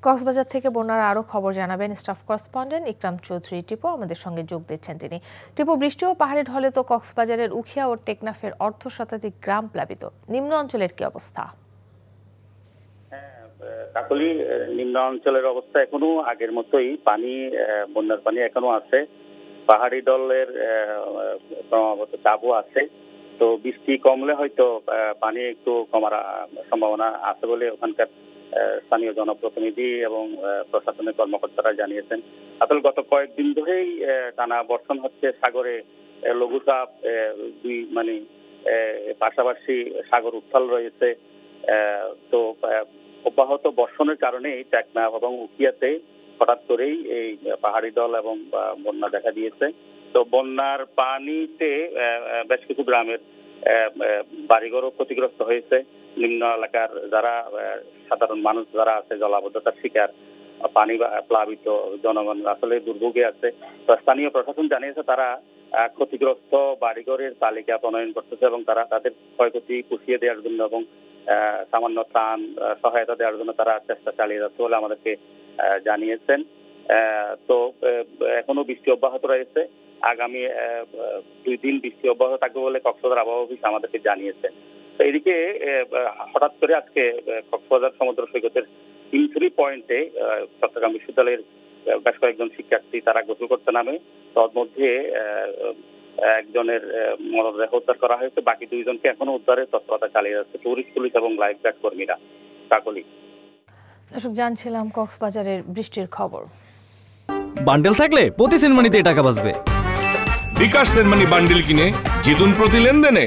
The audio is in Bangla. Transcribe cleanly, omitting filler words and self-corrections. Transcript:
কক্সবাজার থেকে বন্যার আরও খবর জানাবেন স্টাফ করেসপন্ডেন্ট ইকরাম চৌধুরী টিপু। আমাদের সঙ্গে যোগ দিচ্ছেন তিনি। টিপু, বৃষ্টি ও পাহাড়ি ঢলে তো কক্সবাজারের উখিয়া ও টেকনাফের অর্ধশতাধিক গ্রাম প্লাবিত। নিম্ন অঞ্চলের কি অবস্থা? কাকলি, নিম্ন অঞ্চলের অবস্থা এখনো আগের মতোই। বন্যার পানি এখনো আছে। পাহাড়ি ঢলের ক্রমাগত চাপও আছে। তো বৃষ্টি কমলে হয়তো পানি একটু কমার সম্ভাবনা আছে বলে ওখানকার স্থানীয় জনপ্রতিনিধি এবং প্রশাসনের কর্মকর্তারা জানিয়েছেন। আসলে গত কয়েকদিন ধরেই টানা বর্ষণ হচ্ছে। সাগরে লঘুচাপ পাশাপাশি সাগর উত্তাল রয়েছে। তো অব্যাহত বর্ষণের কারণে টেকনাফ এবং উখিয়াতে হঠাৎ করেই এই পাহাড়ি ঢল এবং বন্যা দেখা দিয়েছে। তো বন্যার পানিতে বেশ কিছু গ্রামের বাড়িঘরও ক্ষতিগ্রস্ত হয়েছে। নিম্ন এলাকার যারা সাধারণ মানুষ যারা আছে, জলাবদ্ধতার শিকার, পানি প্লাবিত জনগণ আসলে দুর্ভোগে আছে। তো স্থানীয় প্রশাসন জানিয়েছে তারা ক্ষতিগ্রস্ত বাড়িঘরের তালিকা প্রণয়ন করতেছে এবং তারা তাদের ক্ষয়ক্ষতি পুষিয়ে দেওয়ার জন্য এবং সামান্য ত্রাণ সহায়তা দেওয়ার জন্য তারা চেষ্টা চালিয়ে যাচ্ছে বলে আমাদেরকে জানিয়েছেন। তো এখনো বৃষ্টি অব্যাহত রয়েছে। আগামী 2 দিন বৃষ্টি অব্যাহত থাকবে বলে কক্সবাজার আবহাওয়া অফিস আমাদেরকে জানিয়েছে। তো এদিকে হঠাৎ করে আজকে কক্সবাজার সমুদ্র সৈকতের ইনফ্রি পয়েন্টে চট্টগ্রাম বিশ্ববিদ্যালয়ের বেশ কয়েকজন শিক্ষার্থী তারা গোসল করতে নামে। তন্মধ্যে একজনের মরদেহ উদ্ধার করা হয়েছে। বাকি 2 জনকে এখনো উদ্ধারের তৎপরতা চালিয়ে যাচ্ছে টুরিস্ট পুলিশ এবং লাইফ গার্ড কর্মীরা। কাকলি, দর্শক, জানছিলাম কক্সবাজারের বৃষ্টির খবর। বান্ডেল থাকলে প্রতি সেনমানিতে টাকা বাঁচবে। বিকাশ সেনমানি বান্ডেল কিনে জিতুন প্রতি লেনদেনে।